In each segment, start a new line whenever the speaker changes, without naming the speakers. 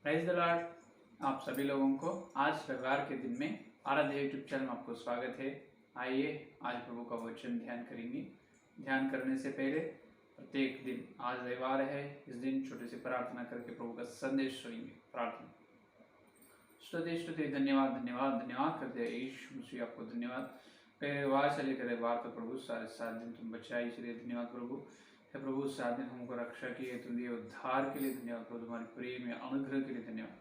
Praise the Lord. आप सभी लोगों को आज रविवार के दिन में आराध्य यूट्यूब चैनल में आपको स्वागत है। आइए आज प्रभु का वचन ध्यान करेंगे। ध्यान करने से पहले प्रत्येक दिन, आज रविवार है, इस दिन छोटे से प्रार्थना करके प्रभु का संदेश सुनेंगे। प्रार्थना। स्तुति स्तुति धन्यवाद धन्यवाद धन्यवाद करते हैं यीशु मसीह, आपको धन्यवाद। पहले रविवार से लेकर रविवार तक प्रभु सारे 7 दिन तुम बचाए, इसलिए धन्यवाद प्रभु। हे प्रभु 7 दिन हमको रक्षा किए, तुम दिए उद्धार के लिए धन्यवाद प्रभु। तुम्हारे प्रेम या अनुग्रह के लिए धन्यवाद।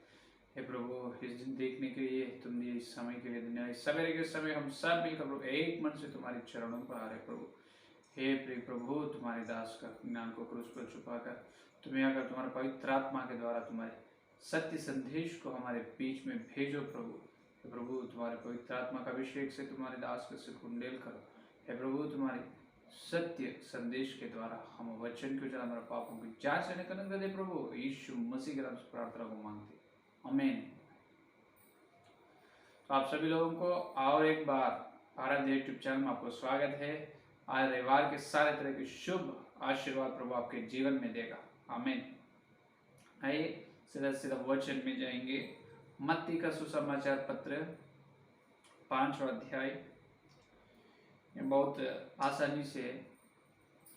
हे प्रभु इस दिन देखने के लिए तुम दिए इस समय के लिए धन्यवाद। इस सवेरे के समय हम सब मिलकर प्रभु एक मन से तुम्हारे चरणों पर आ रहे प्रभु। हे प्रिय प्रभु, तुम्हारे दास का ज्ञान को क्रूस पर छुपाकर तुम्हें आकर तुम्हारे पवित्र आत्मा के द्वारा तुम्हारे सत्य संदेश को हमारे बीच में भेजो प्रभु। हे प्रभु, तुम्हारे पवित्र आत्मा का अभिषेक से तुम्हारे दास के सिर को उंडेल करो। हे प्रभु, तुम्हारे सत्य संदेश के द्वारा हम वचन के उजाला हमारे पापों की जांच करने का अनुग्रह दे प्रभु। यीशु मसीह के नाम से प्रार्थना को मांगते, आमीन। तो आप सभी लोगों को और एक बार आराध्य यूट्यूब चैनल में आपको स्वागत है। आज रविवार के सारे तरह के शुभ आशीर्वाद प्रभु आपके जीवन में देगा, आमीन। आइए सीधा सीधा वचन में जाएंगे। मत्ती का सुसमाचार पत्र 5वां अध्याय, बहुत आसानी से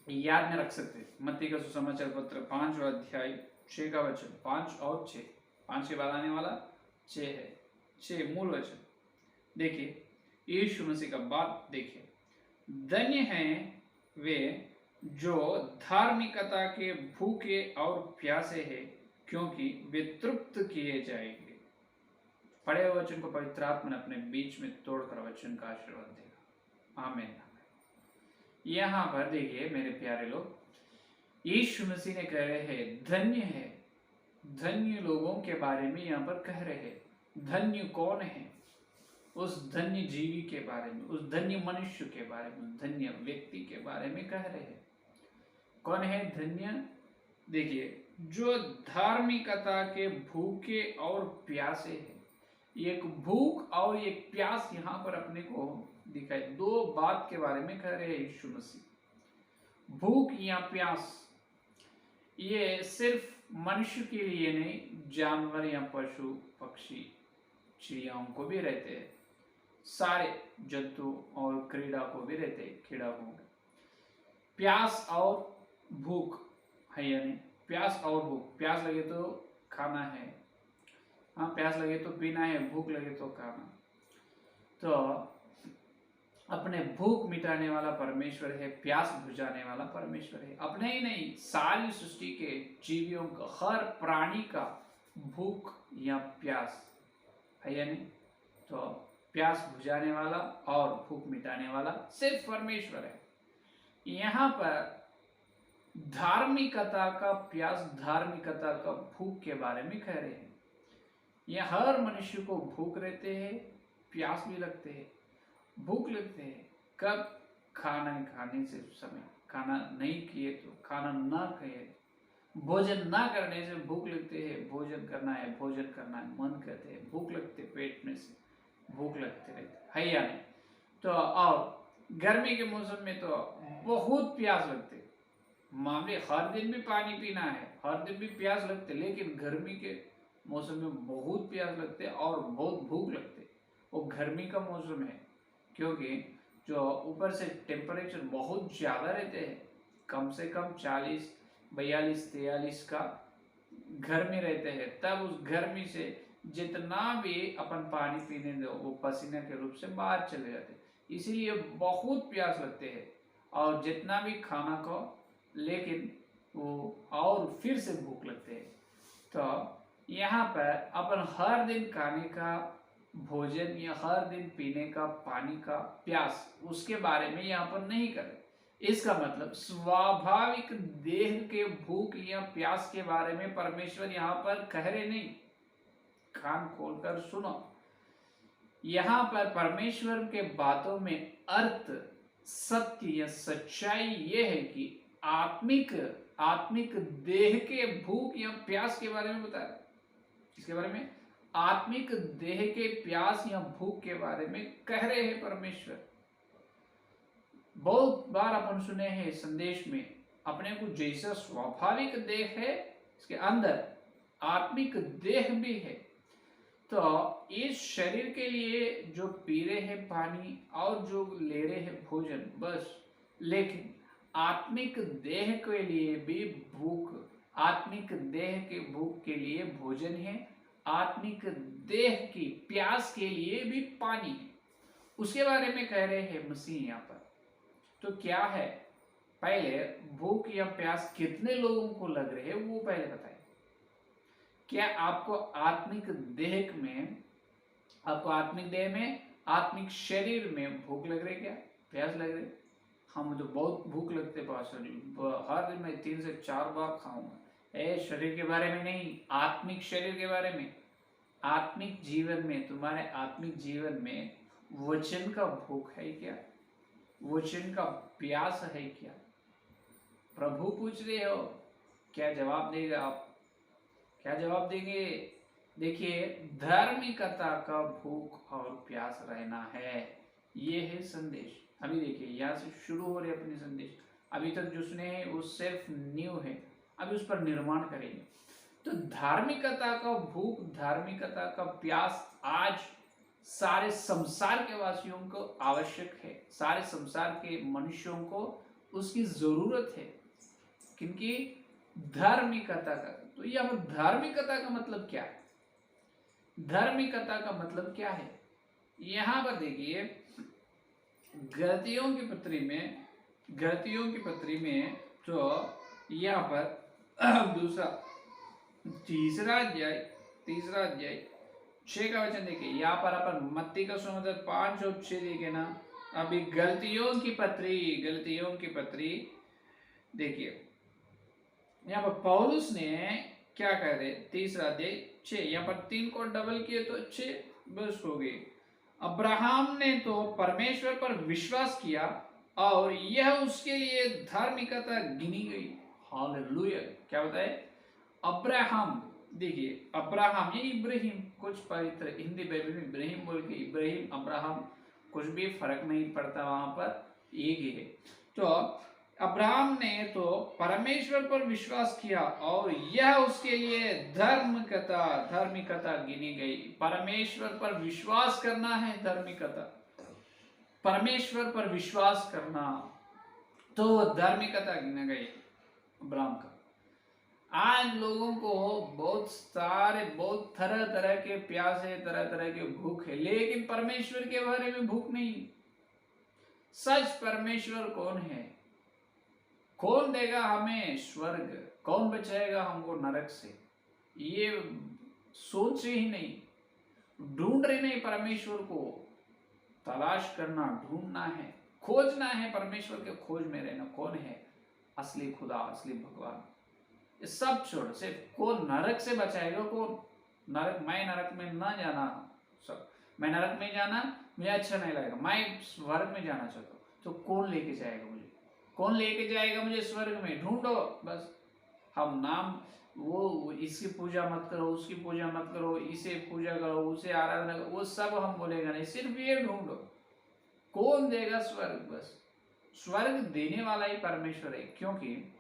याद में रख सकते हैं। मत्ती का सुसमाचार पत्र 5वां अध्याय 6 का वचन, 5 और 6, 5 के बाद आने वाला 6 है। 6 मूल वचन देखिए, यीशु मसीह का बात देखिए। धन्य हैं वे जो धार्मिकता के भूखे और प्यासे हैं, क्योंकि वे तृप्त किए जाएंगे। पढ़े हुए वचन को पवित्र आत्मा ने अपने बीच में तोड़कर वचन का आशीर्वाद देगा, आमीन। यहाँ पर देखिए मेरे प्यारे लोग, यीशु मसीह ने कह रहे हैं धन्य है। धन्य लोगों के बारे में यहाँ पर कह रहे हैं। धन्य कौन है? उस धन्य जीवी के बारे में, उस धन्य मनुष्य के बारे में, धन्य व्यक्ति के बारे में कह रहे हैं। कौन है धन्य? देखिए, जो धार्मिकता के भूखे और प्यासे हैं। एक भूख और एक प्यास यहाँ पर अपने को दिखाई, दो बात के बारे में कह रहे हैं यीशु मसीह। भूख या प्यास ये सिर्फ मनुष्य के लिए नहीं, जानवर या पशु पक्षी चिड़ियाओं को भी रहते हैं, सारे जंतु और क्रीड़ा को भी रहते हैं, कीड़ा को। प्यास और भूख है या नहीं? प्यास और भूख, प्यास लगे तो खाना है, हाँ, प्यास लगे तो पीना है, भूख लगे तो खाना। तो अपने भूख मिटाने वाला परमेश्वर है, प्यास बुझाने वाला परमेश्वर है। अपने ही नहीं, सारी सृष्टि के जीवियों का, हर प्राणी का भूख या प्यास है या नहीं? तो प्यास बुझाने वाला और भूख मिटाने वाला सिर्फ परमेश्वर है। यहाँ पर धार्मिकता का प्यास, धार्मिकता का भूख के बारे में कह रहे हैं। यह हर मनुष्य को भूख रहते हैं, प्यास भी लगते हैं। भूख लगते हैं कब? खाना खाने से समय, खाना नहीं किए तो, खाना ना खाए, भोजन ना करने से भूख लगते हैं। भोजन करना है, भोजन करना है, मन कहते हैं, भूख लगते, पेट में से भूख लगते रहते है या नहीं? तो और गर्मी के मौसम में तो बहुत प्यास लगते, मामले हर दिन भी पानी पीना है, हर दिन भी प्यास लगते, लेकिन गर्मी के मौसम में बहुत प्यास लगते और बहुत भूख लगते। वो गर्मी का मौसम है, क्योंकि जो ऊपर से टेम्परेचर बहुत ज़्यादा रहते हैं, कम से कम 40, 42, 43 का घर में रहते हैं। तब उस गर्मी से जितना भी अपन पानी पीने दो, वो पसीने के रूप से बाहर चले जाते, इसीलिए बहुत प्यास लगते हैं। और जितना भी खाना को, लेकिन वो और फिर से भूख लगते हैं। तो यहाँ पर अपन हर दिन खाने का भोजन या हर दिन पीने का पानी का प्यास, उसके बारे में यहाँ पर नहीं करें। इसका मतलब स्वाभाविक देह के भूख या प्यास के बारे में परमेश्वर यहाँ पर कह रहे नहीं। कान खोलकर सुनो, यहाँ पर परमेश्वर के बातों में अर्थ, सत्य या सच्चाई ये है कि आत्मिक देह के भूख या प्यास के बारे में बता रहे। इसके बारे में आत्मिक देह के प्यास या भूख के बारे में कह रहे हैं परमेश्वर। बहुत बार अपन सुने हैं संदेश में, अपने को जैसा स्वाभाविक देह है, इसके अंदर आत्मिक देह भी है। तो इस शरीर के लिए जो पी रहे हैं पानी और जो ले रहे हैं भोजन बस, लेकिन आत्मिक देह के लिए भी भूख, आत्मिक देह के भूख के लिए भोजन है, आत्मिक देह की प्यास के लिए भी पानी है। उसके बारे में कह रहे हैं मसीह यहाँ पर। तो क्या है, पहले भूख या प्यास कितने लोगों को लग रहे हैं वो पहले बताइए। क्या आपको आत्मिक देह में, आपको आत्मिक देह में, आत्मिक शरीर में भूख लग रही, क्या प्यास लग रही? हाँ, मुझे बहुत भूख लगते पास्टर जी, हर दिन मैं 3 से 4 बार खाऊंगा। शरीर के बारे में नहीं, आत्मिक शरीर के बारे में। आत्मिक जीवन में, तुम्हारे आत्मिक जीवन में वचन का भूख है क्या? वचन का प्यास है क्या? प्रभु पूछ रहे हो, क्या जवाब देगा आप? क्या जवाब देंगे? देखिए, धार्मिकता का भूख और प्यास रहना है, ये है संदेश। अभी देखिए यहाँ से शुरू हो रहे अपने संदेश। अभी तक जो सुने हैं वो सिर्फ न्यू है, अभी उस पर निर्माण करेंगे। तो धार्मिकता का भूख, धार्मिकता का प्यास आज सारे संसार के वासियों को आवश्यक है, सारे संसार के मनुष्यों को उसकी जरूरत है। क्योंकि धार्मिकता का, तो यह धार्मिकता का मतलब क्या है? धार्मिकता का मतलब क्या है? यहां पर देखिए, गलतियों की पत्री में तो यहाँ पर दूसरा तीसरा अध्याय 6 का वचन देखिए। यहाँ पर अपन मत्ती का सुसमाचार 5 और 6 देखे ना। अभी गलतियों की पत्री देखिए, यहाँ पर पौलुस ने क्या कह रहे, तीसरा अध्याय 6, यहाँ पर 3 को डबल किए तो 6 बस हो गई। अब्राहम ने तो परमेश्वर पर विश्वास किया और यह उसके लिए धार्मिकता गिनी गई। हालेलुया। क्या बताए? अब्राहम, देखिए अब्राहम, ये इब्राहिम, कुछ पवित्र हिंदी बाइबल में इब्राहिम बोल के इब्राहिम अब्राहम कुछ भी फर्क नहीं पड़ता, वहां पर एक ही है। तो अब्राहम ने तो परमेश्वर पर विश्वास किया और यह उसके लिए धार्मिकता गिनी गई। परमेश्वर पर विश्वास करना है धार्मिकता, परमेश्वर पर विश्वास करना, तो धार्मिकता गिना गई अब्राहम का। आज लोगों को बहुत तरह तरह के प्यास है, तरह तरह के भूख है, लेकिन परमेश्वर के बारे में भूख नहीं। सच परमेश्वर कौन है? कौन देगा हमें स्वर्ग? कौन बचाएगा हमको नरक से? ये सोच ही नहीं, ढूंढ रहे नहीं परमेश्वर को। तलाश करना, ढूंढना है, खोजना है, परमेश्वर के खोज में रहना। कौन है असली खुदा, असली भगवान? ये सब छोड़, सिर्फ कौन नरक से बचाएगा? कौन नरक? मैं नरक में ना जाना, सब मैं नरक में जाना मुझे अच्छा नहीं लगेगा, मैं स्वर्ग में जाना चाहता हूँ। तो कौन लेके जाएगा मुझे? कौन लेके जाएगा मुझे स्वर्ग में? ढूंढो बस। हम नाम, वो इसकी पूजा मत करो, उसकी पूजा मत करो, इसे पूजा करो, उसे आराधना करो, वो सब हम बोलेगा नहीं, सिर्फ ये ढूंढो कौन देगा स्वर्ग। बस स्वर्ग देने वाला ही परमेश्वर है, क्योंकि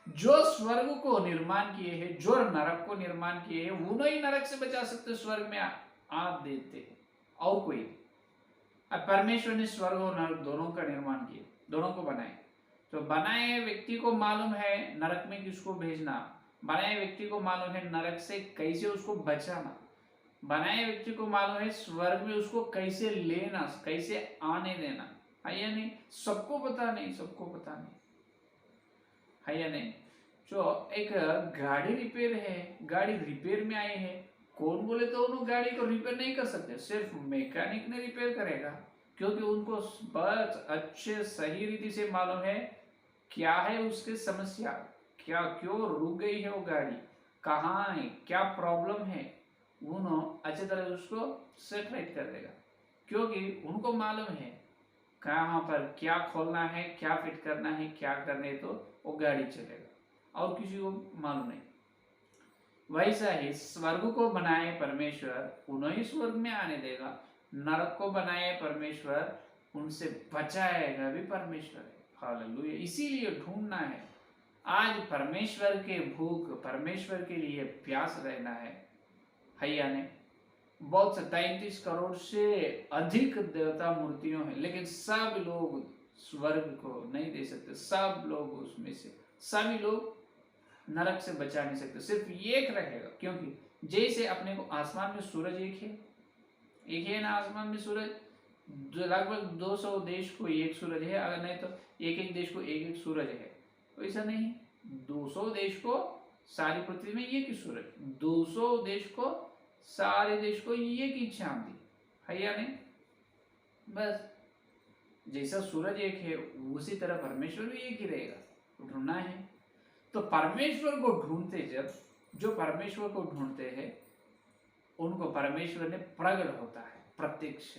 जो स्वर्ग को निर्माण किए हैं, जो नरक को निर्माण किए हैं, वो नहीं नरक से बचा सकते, स्वर्ग में आप देते और कोई। अब परमेश्वर ने स्वर्ग और नरक दोनों का निर्माण किया, दोनों को बनाए। तो बनाए व्यक्ति को मालूम है नरक में किसको भेजना, बनाए व्यक्ति को मालूम है नरक से कैसे उसको बचाना, बनाए व्यक्ति को मालूम है स्वर्ग में उसको कैसे लेना, कैसे आने देना, है या नहीं? सबको पता नहीं, सबको पता नहीं, है या नहीं? जो एक गाड़ी रिपेयर है, गाड़ी रिपेयर में आई है, कौन बोले तो उन गाड़ी को रिपेयर नहीं कर सकते, सिर्फ मैकेनिक ने रिपेयर करेगा, क्योंकि उनको बहुत अच्छे सही रीति से मालूम है क्या है उसकी समस्या, क्या क्यों रुक गई है वो गाड़ी, कहाँ है, क्या प्रॉब्लम है, उन्होंने अच्छी तरह उसको सेट राइट कर देगा, क्योंकि उनको मालूम है कहाँ पर क्या खोलना है, क्या फिट करना है, क्या करने, तो वो गाड़ी चलेगा, और किसी को मालूम नहीं। वैसा ही स्वर्ग को बनाए परमेश्वर, उन्हें स्वर्ग में आने देगा, नरक को बनाए परमेश्वर, उनसे बचाएगा भी परमेश्वर है। हालेलुया। इसीलिए ढूंढना है, आज परमेश्वर के भूख, परमेश्वर के लिए प्यास रहना है या नहीं? बहुत से 33 करोड़ से अधिक देवता मूर्तियों हैं, लेकिन सब लोग स्वर्ग को नहीं दे सकते। सब लोग उसमें से सभी लोग नरक से बचा नहीं सकते, सिर्फ एक रहेगा। क्योंकि जैसे अपने को आसमान में सूरज एक है ना, आसमान में सूरज लगभग 200 देश को एक सूरज है, अगर नहीं तो एक एक देश को एक एक सूरज है। तो ऐसा नहीं, 200 देश को सारी पृथ्वी में एक ही सूरज, 200 देश को सारे देश को एक ही चांदी है या नहीं? बस जैसा सूरज एक है उसी तरह परमेश्वर भी एक ही रहेगा, तो ढूंढना है। तो परमेश्वर को ढूंढते, जब जो परमेश्वर को ढूंढते हैं उनको परमेश्वर ने प्रकट होता है, प्रत्यक्ष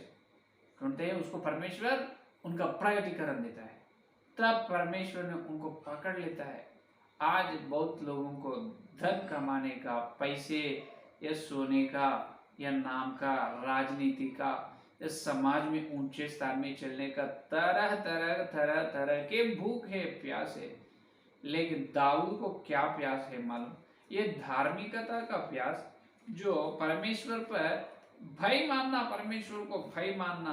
ढूंढते हैं उसको परमेश्वर उनका प्रकटीकरण देता है, तब परमेश्वर ने उनको पकड़ लेता है। आज बहुत लोगों को धन कमाने का, पैसे या सोने का या नाम का, राजनीति का, या समाज में ऊंचे स्थान में चलने का तरह तरह के भूख है, प्यास है। लेकिन दाऊद को क्या प्यास है मालूम? ये धार्मिकता का प्यास, जो परमेश्वर पर भय मानना, परमेश्वर को भय मानना,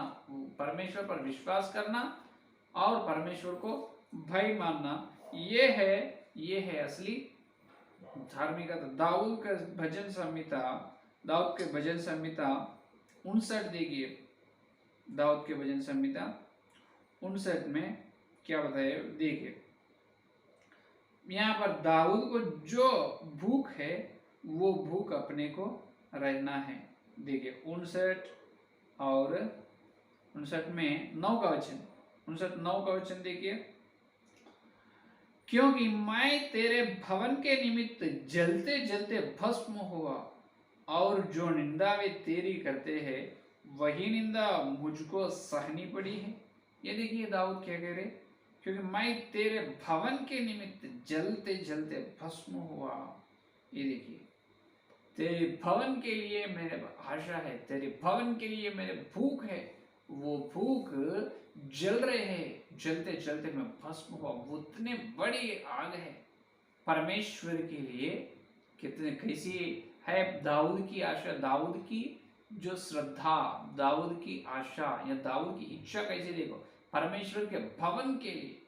परमेश्वर पर विश्वास करना और परमेश्वर को भय मानना, ये है असली धार्मिकता। दाऊद के भजन संहिता 59 देखिए, दाऊद के भजन संहिता 59 में क्या बताया देखिए। यहाँ पर दाऊद को जो भूख है वो भूख अपने को रहना है। देखिए 59 और 59 में 9 का वचन, 59 का वचन देखिए। क्योंकि मैं तेरे भवन के निमित्त जलते जलते भस्म हुआ, और जो निंदा वे तेरी करते हैं वही निंदा मुझको सहनी पड़ी है। ये देखिए दाऊद क्या कह रहे, क्योंकि मैं तेरे भवन के निमित्त जलते जलते भस्म हुआ। ये देखिए, तेरे भवन के लिए मेरे आशा है, तेरे भवन के लिए मेरे भूख है। वो भूख जल रहे हैं, जलते जलते मैं भस्म हुआ। उतने बड़ी आग है परमेश्वर के लिए। कितने कैसी है दाऊद की आशा, दाऊद की जो श्रद्धा, दाऊद की आशा या दाऊद की इच्छा कैसे देखो, परमेश्वर के भवन के लिए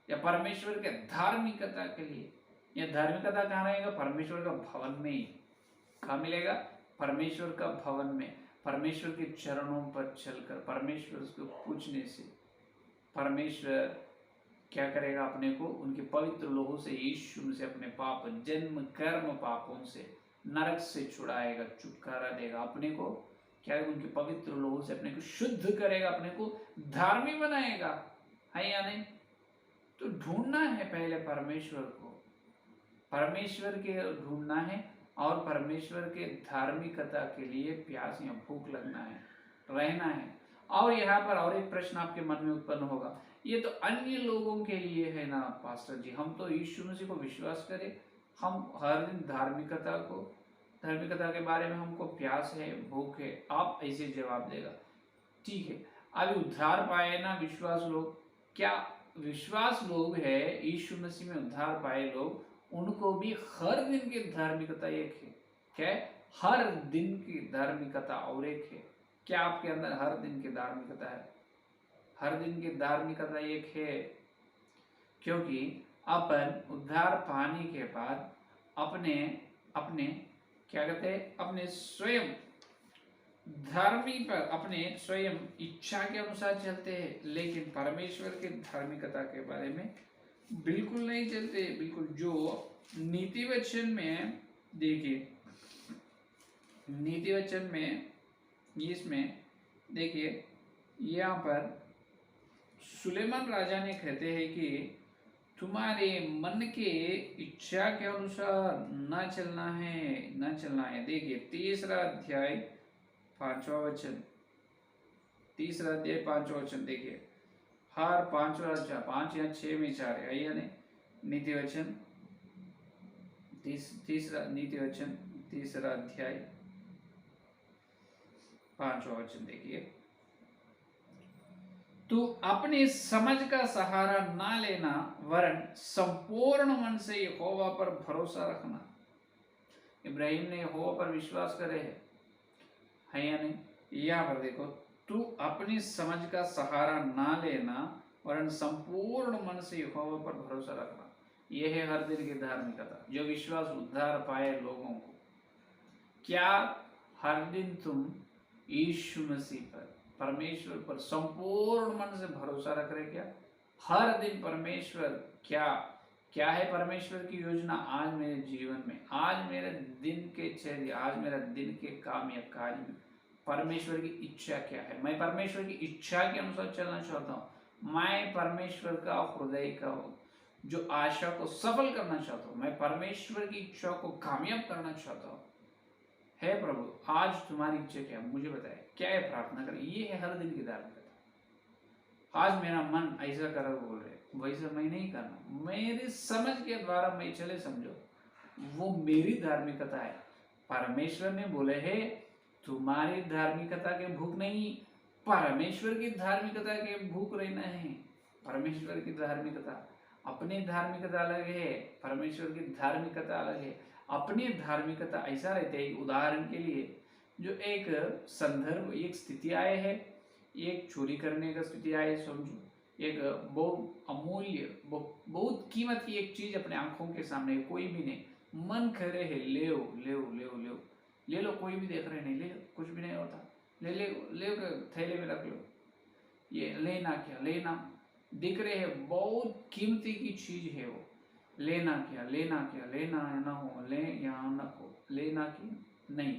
या परमेश्वर के धार्मिकता के लिए। या धार्मिकता कहाँ रहेगा? परमेश्वर का भवन में ही। कहाँ मिलेगा? परमेश्वर का भवन में, परमेश्वर के चरणों पर चलकर, परमेश्वर को पूछने से परमेश्वर क्या करेगा? अपने को उनके पवित्र लोगों से, यीशु से, अपने पाप, जन्म कर्म पापों से, नरक से छुड़ाएगा, छुटकारा देगा। अपने को क्या है? उनके पवित्र लोगों से अपने को शुद्ध करेगा, अपने को धार्मिक बनाएगा, है या नहीं? तो ढूंढना है पहले परमेश्वर को, परमेश्वर के ढूंढना है और परमेश्वर के धार्मिकता के लिए प्यास या भूख लगना है, रहना है। और यहाँ पर और एक प्रश्न आपके मन में उत्पन्न होगा, ये तो अन्य लोगों के लिए है ना पास्टर जी, हम तो यीशु मसीह को विश्वास करें, हम हर दिन धार्मिकता के बारे में हमको प्यास है, भूख है। आप ऐसे जवाब देगा, ठीक है, अभी उद्धार पाए ना विश्वास लोग, क्या विश्वास लोग है यीशु मसीह में उद्धार पाए लोग, उनको भी हर दिन की धार्मिकता एक है। क्या है? हर दिन की धार्मिकता और एक है। क्या आपके अंदर हर दिन की धार्मिकता है? हर दिन की धार्मिकता एक है, क्योंकि अपन उद्धार पाने के बाद अपने क्या कहते हैं, अपने स्वयं धर्मी पर अपने स्वयं इच्छा के अनुसार चलते हैं, लेकिन परमेश्वर के धार्मिकता के बारे में बिल्कुल नहीं चलते। बिल्कुल जो नीति वचन में देखिए, नीति वचन में इसमें देखिए, यहाँ पर सुलेमान राजा ने कहते हैं कि तुम्हारे मन के इच्छा के अनुसार न चलना है। देखिए 3 अध्याय 5वां वचन, 3 अध्याय 5वां वचन देखिए, हर 5 या 6 में 4 है या नहीं? नीति वचन 3 अध्याय 5वां वचन देखिए, तू अपनी समझ का सहारा ना लेना, वरन संपूर्ण मन से यहोवा पर भरोसा रखना। इब्राहिम ने यहोवा पर विश्वास करे है या नहीं? यहाँ पर देखो, तू अपनी समझ का सहारा ना लेना, वरन संपूर्ण मन से यहोवा पर भरोसा रखना। यह है हर दिन की धार्मिकता, जो विश्वास उद्धार पाए लोगों को। क्या हर दिन तुम यीशु मसीह पर, परमेश्वर पर संपूर्ण मन से भरोसा रख रहे? क्या हर दिन परमेश्वर क्या है परमेश्वर की योजना आज मेरे जीवन में, आज मेरे दिन के चर्या, आज मेरा दिन के काम या कार्य में परमेश्वर की इच्छा क्या है? मैं परमेश्वर की इच्छा के अनुसार चलना चाहता हूँ। मैं परमेश्वर का हृदय का जो आशा को सफल करना चाहता हूँ। मैं परमेश्वर की इच्छा को कामयाब करना चाहता हूँ। हे प्रभु, आज तुम्हारी इच्छा क्या, मुझे बताए, क्या है, प्रार्थना करें। ये है हर दिन की धार्मिकता। आज मेरा मन ऐसा कर बोल रहे, वैसा मैं नहीं करना, मेरी समझ के द्वारा मैं चले, समझो, वो मेरी धार्मिकता है। परमेश्वर ने बोले है तुम्हारी धार्मिकता के भूख नहीं, परमेश्वर की धार्मिकता के भूख रहना है। परमेश्वर की धार्मिकता, अपनी धार्मिकता अलग है, परमेश्वर की धार्मिकता अलग है। अपनी धार्मिकता ऐसा रहते है, उदाहरण के लिए जो एक संदर्भ, एक स्थिति आए है, एक चोरी करने का स्थिति आए, समझो, एक बहुत अमूल्य, बहुत कीमत की एक चीज अपने आंखों के सामने, कोई भी नहीं, मन करे है, ले लो ले लो ले लो ले लो ले लो, कोई भी देख रहे नहीं, ले लो, कुछ भी नहीं होता, ले ले ले थैले में रख लो। ये लेना क्या, लेना दिख रहे है, बहुत कीमती की चीज है वो, लेना क्या, लेना क्या, लेना है ना हो, ले या न हो, लेना की नहीं,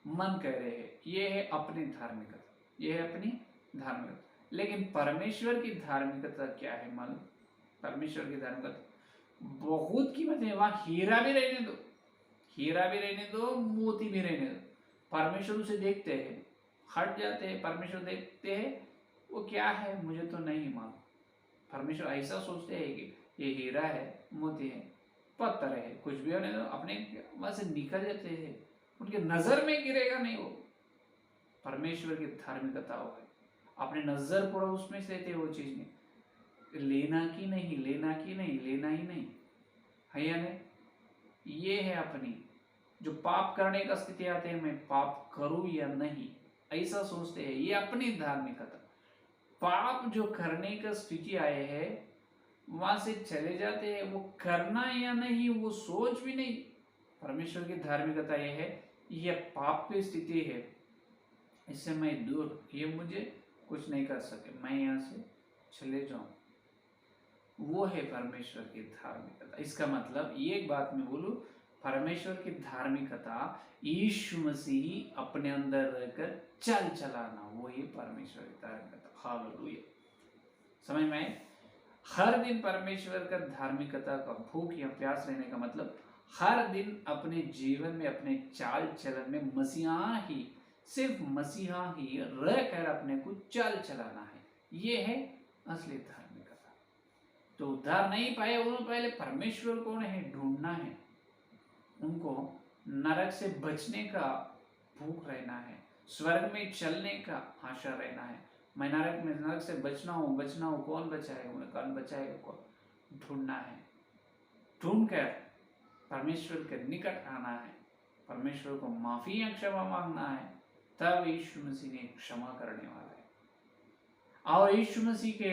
मन कह रहे हैं। ये है अपनी धार्मिकता, ये है अपनी धार्मिकता। लेकिन परमेश्वर की धार्मिकता क्या है मालूम? परमेश्वर की धार्मिकता बहुत कीमत है। वहां हीरा भी रहने दो, हीरा भी रहने दो, मोती भी रहने दो, परमेश्वर उसे देखते हैं, हट जाते हैं, परमेश्वर देखते हैं वो क्या है मुझे तो नहीं मालूम। परमेश्वर ऐसा सोचते हैं कि ये हीरा है, मोती है, पत्थर है, कुछ भी होने दो, अपने वहां से निकल जाते हैं, उनके नजर में गिरेगा नहीं वो। परमेश्वर की धार्मिकता हो है, अपने नजर पूरा उसमें से लेते वो चीज में, लेना की नहीं, लेना की नहीं, लेना ही नहीं है या नहीं? ये है अपनी, जो पाप करने का स्थिति आते हैं, मैं पाप करूं या नहीं, ऐसा सोचते हैं, ये अपनी धार्मिकता। पाप जो करने का स्थिति आए है, वहां से चले जाते हैं, वो करना या नहीं वो सोच भी नहीं। परमेश्वर की धार्मिकता यह है, यह पाप की स्थिति है, इससे मैं दूर, ये मुझे कुछ नहीं कर सके, मैं यहाँ से चले जाऊं, वो है परमेश्वर की धार्मिकता। इसका मतलब एक बात मैं बोलूं, परमेश्वर की धार्मिकता यीशु मसीह अपने अंदर रहकर चल चलाना, वो ही परमेश्वर की धार्मिकता। हालेलुया। समझ में? हर दिन परमेश्वर का धार्मिकता का भूख या प्यास रहने का मतलब हर दिन अपने जीवन में, अपने चाल चलन में मसीहा ही, सिर्फ मसीहा ही रहकर अपने को चाल चलाना है। ये है असली धार्मिकता। तो उद्धार नहीं पाए उन्होंने पहले परमेश्वर को नहीं ढूंढना है, उनको नरक से बचने का भूख रहना है, स्वर्ग में चलने का आशा रहना है। मैं नरक से बचना हूँ, कौन बचाएगा, उन्हें कौन बचाएगा, कौन ढूंढना है, ढूंढ कर परमेश्वर के निकट आना है, परमेश्वर को माफी या क्षमा मांगना है, तब यीशु मसीह ने क्षमा करने वाला है। और यीशु मसीह के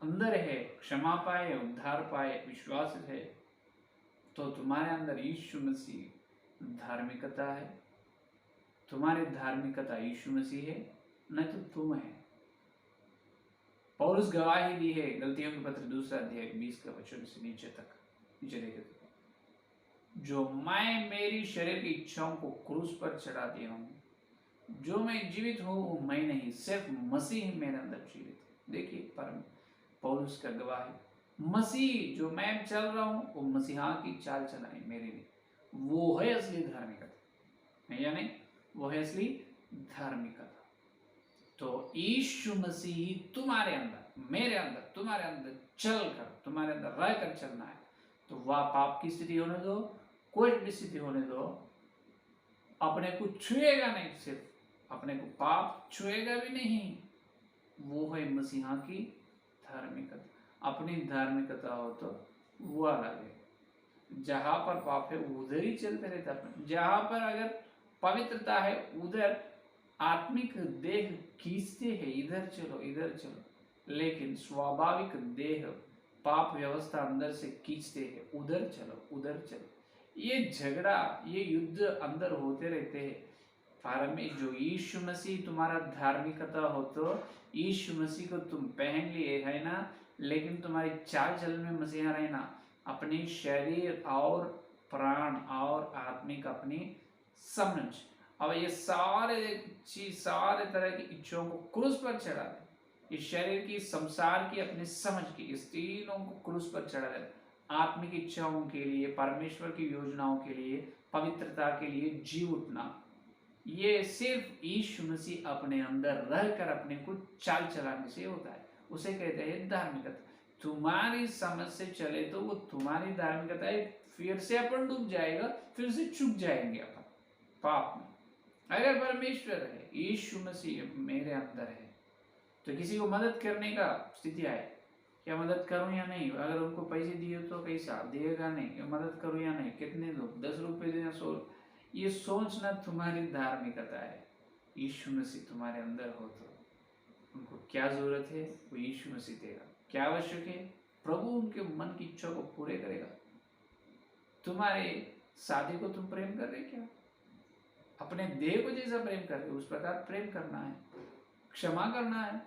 अंदर है क्षमा पाए, उद्धार पाए, विश्वास है, तो तुम्हारे अंदर यीशु मसीह धार्मिकता है, तुम्हारी धार्मिकता यीशु मसीह है, न तो तुम है। पौलुस गवाही दी है, गलतियों के पत्र 2 अध्याय 20 का वचन से नीचे तक, नीचे देखे तो, जो मैं मेरी शरीर की इच्छाओं को क्रूस पर चढ़ा दिया हूँ, जो मैं जीवित हूँ वो मैं नहीं, सिर्फ मसीह मेरे अंदर जीवित है। देखिए पौलुस का गवाही, मसीह जो मैं चल रहा हूँ वो मसीहा की चाल चलाए मेरे लिए, वो है असली धार्मिकता, यानी वो है असली धार्मिकता। तो यीशु मसीह तुम्हारे अंदर, मेरे अंदर, तुम्हारे अंदर चलकर, तुम्हारे अंदर रहकर चलना है, तो वह पाप की स्थिति होने दो, कोई भी स्थिति होने दो, अपने को छुएगा नहीं, सिर्फ अपने को पाप छुएगा भी नहीं, वो है मसीहा की धार्मिकता। अपनी धार्मिकता हो तो वो अलग है। जहां पर पाप है उधर ही चलते रहता है। जहां पर अगर पवित्रता है उधर आत्मिक देह खींचते हैं, इधर चलो इधर चलो, लेकिन स्वाभाविक देह पाप व्यवस्था अंदर से खींचते हैं, उधर चलो उधर चलो। ये झगड़ा, ये युद्ध अंदर होते रहते हैं। फारम में जो यीशु मसीह तुम्हारा धार्मिकता हो तो यीशु मसीह को तुम पहन लिए है ना, लेकिन तुम्हारी चाल चलन में मसीहा रहना, अपने शरीर और प्राण और आत्मिक अपनी समझ, अब ये सारे चीज, सारे तरह की इच्छाओं को क्रूस पर चढ़ा दे। इस शरीर की, संसार की, अपनी समझ की, इस तीनों को क्रूस पर चढ़ा दे। आत्मिक इच्छाओं के लिए, परमेश्वर की योजनाओं के लिए, पवित्रता के लिए जी उठना, ये सिर्फ यीशु मसीह अपने अंदर रहकर अपने को चाल चलाने से होता है। उसे कहते हैं धार्मिकता। तुम्हारी समझ से चले तो वो तुम्हारी धार्मिकता है, फिर से अपन डूब जाएगा, फिर से चुक जाएंगे अपन पाप में। अगर परमेश्वर है, यीशु मसीह मेरे अंदर है, तो किसी को मदद करने का स्थिति आए, क्या मदद करूं या नहीं, अगर उनको पैसे दिए तो कैसा देगा, नहीं मदद करूं या नहीं, कितने दो, 10 रुपए देना, 100, ये सोचना तुम्हारी धार्मिकता है। यीशु मसीह तुम्हारे अंदर हो तो उनको क्या जरूरत है, वो यीशु मसीह देगा। क्या आवश्यक है, प्रभु उनके मन की इच्छा को पूरे करेगा। तुम्हारे साथी को तुम प्रेम कर रहे, क्या अपने देह को जैसा प्रेम कर रहे उस प्रकार प्रेम करना है, क्षमा करना है।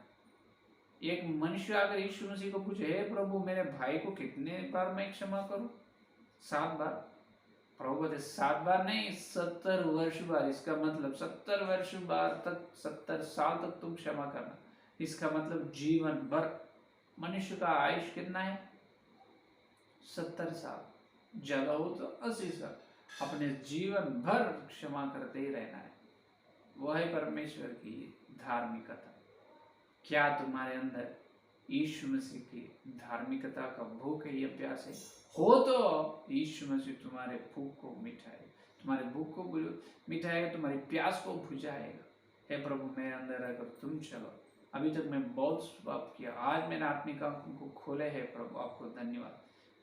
एक मनुष्य अगर यीशु मसीह को पूछे, हे प्रभु मेरे भाई को कितने बार मैं क्षमा करूं, 7 बार, प्रभु बोले 7 बार नहीं, 70 वर्ष बार। इसका मतलब 70 वर्ष बार तक, 70 साल तक तुम क्षमा करना। इसका मतलब जीवन भर। मनुष्य का आयुष कितना है, 70 साल, ज्यादा हो तो 80 साल। अपने जीवन भर क्षमा करते ही रहना है। वह है परमेश्वर की धार्मिकता। क्या तुम्हारे अंदर यीशु मसीह की धार्मिकता का भूख है या प्यास है? हो तो यीशु मसीह तुम्हारे भूख को मिटाएगा, तुम्हारे भूख को मिटाएगा, तुम्हारी प्यास को बुझाएगा। हे प्रभु मेरे अंदर रहकर तुम चलो। अभी तक मैं बहुत पाप किया, आज मेरे आत्मिक आंखों को खोले है प्रभु, आपको धन्यवाद।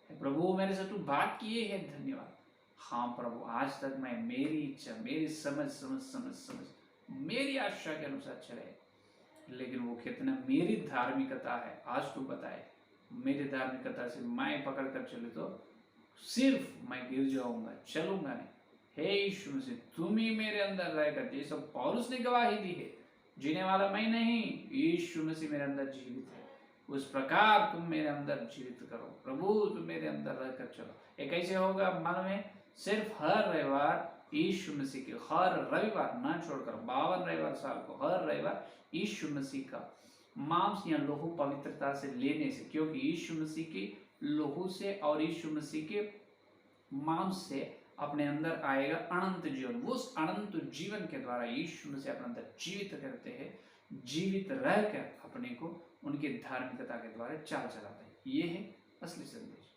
हे प्रभु मेरे से तू बात किए है, धन्यवाद। हाँ प्रभु, आज तक मैं मेरी इच्छा, मेरी समझ मेरी आशा के अनुसार चले, लेकिन वो कितना मेरी धार्मिकता है आज तू बताए। मेरी धार्मिकता से मैं पकड़ कर चले तो सिर्फ मैं गिर जाऊंगा, चलूंगा नहीं। हे यीशु मसीह तुम ही मेरे अंदर रहकर, जैसा पौलुस ने गवाही दी है, जीने वाला मैं नहीं, यीशु मसीह मेरे अंदर जीवित है, उस प्रकार तुम मेरे अंदर जीवित करो प्रभु, तुम मेरे अंदर रहकर चलो। ये कैसे होगा? मन में सिर्फ हर रविवार यीशु मसीह के, हर रविवार ना छोड़कर 52 रविवार साल को, हर रविवार यीशु मसीह का मांस या लोहू पवित्रता से लेने से, क्योंकि यीशु मसीह की लोहू से और यीशु मसीह के मांस से अपने अंदर आएगा अनंत जीवन। उस अनंत जीवन के द्वारा यीशु मसीह अपने अंदर जीवित करते हैं, जीवित रहकर अपने को उनकी धार्मिकता के द्वारा चाल चलाते हैं। ये है असली संदेश।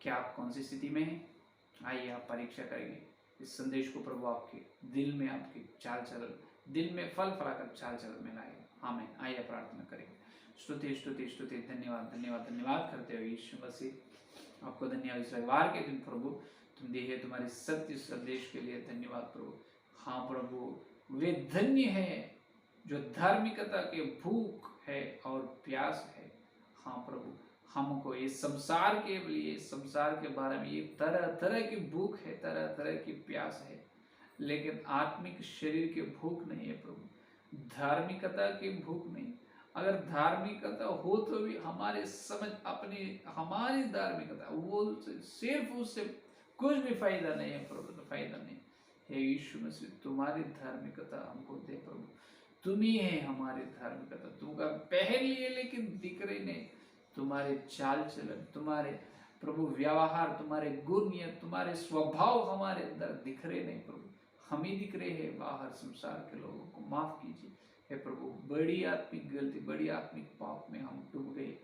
क्या आप कौन सी स्थिति में हैं? आइए आप परीक्षा करेंगे इस संदेश को। प्रभु आपके दिल में, आपकी चाल चलन, दिल में फल फलाकर चाल चलन में लाएगा। आमीन। आइए प्रार्थना करेंगे। स्तुति स्तुति स्तुति, धन्यवाद धन्यवाद धन्यवाद करते हुए यीशु मसीह आपको धन्यवाद। इस रविवार के दिन प्रभु तुम दिए तुम्हारे सत्य संदेश के लिए धन्यवाद प्रभु। हाँ प्रभु, वे धन्य है जो धार्मिकता के भूख है और प्यास है। हाँ प्रभु, हमको ये संसार के लिए, संसार के बारे में ये तरह तरह की भूख है, तरह तरह की प्यास है, लेकिन आत्मिक शरीर की भूख नहीं है प्रभु, धार्मिकता की भूख नहीं। अगर धार्मिकता हो तो भी हमारे समझ अपनी, हमारी धार्मिकता वो सिर्फ उससे कुछ भी फायदा नहीं है प्रभु, तो फायदा नहीं। हे यीशु मसीह तुम्हारी धार्मिकता हमको दे प्रभु, तुम ही है हमारी धार्मिकता। तुमका पहन लिए लेकिन दिख रही नहीं, तुम्हारे चाल चलन, तुम्हारे प्रभु व्यवहार, तुम्हारे गुण या तुम्हारे स्वभाव हमारे अंदर दिख रहे नहीं प्रभु, हम ही दिख रहे हैं बाहर संसार के लोगों को। माफ कीजिए हे प्रभु, बड़ी आत्मिक गलती, बड़ी आत्मिक पाप में हम डूब गए,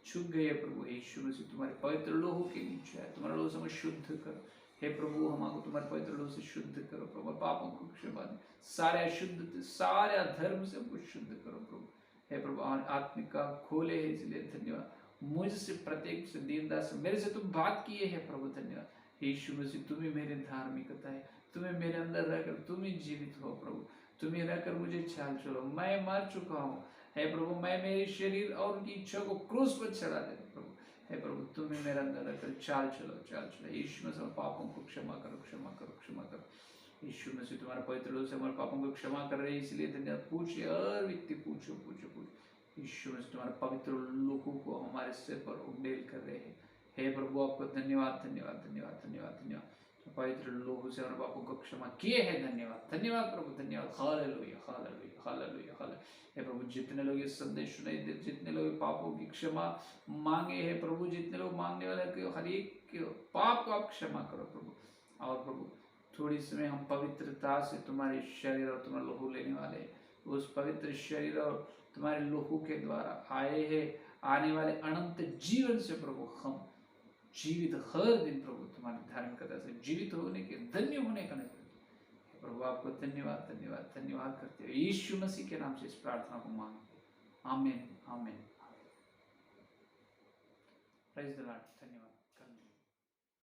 छुप गए प्रभु। यीशु मसीह तुम्हारे पवित्र लोगों के नीचे है, तुम्हारे लोगों से हमें शुद्ध करो हे प्रभु, हमको तुम्हारे पवित्र लोगों से शुद्ध करो प्रभु, पापों को क्षमा दे, सारे अशुद्ध, सारे अधर्म से हमको शुद्ध करो प्रभु। हे प्रभु आत्मिक का खोले है, इसलिए धन्यवाद। मुझसे प्रत्येक से दीनदास मेरे से तुम बात किए हैं प्रभु, धन्यवाद। यीशु मसीह तुम्हें मेरे धार्मिकता है, तुम्हें मेरे अंदर रहकर तुम ही जीवित हो प्रभु, तुम्हें रहकर मुझे चाल चलो। मैं मर चुका हूँ हे प्रभु, मैं मेरे शरीर और उनकी इच्छा को क्रूस पर चढ़ा दे प्रभु। हे प्रभु तुम्हें मेरे अंदर रहकर चाल चलो, चाल चलो। यीशु मसीह पापों को क्षमा करो, क्षमा करो, क्षमा करो। यीशु मसीह तुम्हारा पवित्र लोग से हमारे पापों को क्षमा कर रहे हैं, इसलिए धन्यवाद। पूछिए, हर व्यक्ति पूछो पूछो पूछो। यीशु मसीह तुम्हारे पवित्र लोगों को हमारे सिर पर उंडेल कर रहे हैं। हे प्रभु आपको धन्यवाद, धन्यवाद, धन्यवाद, धन्यवाद, धन्यवाद। पवित्र लोगों से हमारे पापों को क्षमा किए हैं, धन्यवाद, धन्यवाद प्रभु, धन्यवाद। Hallelujah, hallelujah, hallelujah, hallelujah. हे प्रभु जितने लोग ये संदेश सुने, जितने लोग पापों की क्षमा मांगे हैं प्रभु, जितने लोग मांगने वाले हर एक के पाप को आप क्षमा करो प्रभु। और प्रभु थोड़ी समय हम पवित्रता से तुम्हारे शरीर और तुम्हारा लहू लेने वाले हैं। उस पवित्र शरीर और तुम्हारे लहू के द्वारा आए हैं आने वाले अनंत जीवन से प्रभु हम जीवित हर दिन प्रभु तुम्हारी धार्मिकता से जीवित होने के, धन्य होने का नहीं प्रभु। आपको धन्यवाद, धन्यवाद, धन्यवाद करते हुए यीशु मसीह के नाम से इस प्रार्थना को मांगते हैं। आमीन, आमीन। Praise the Lord. धन्यवाद।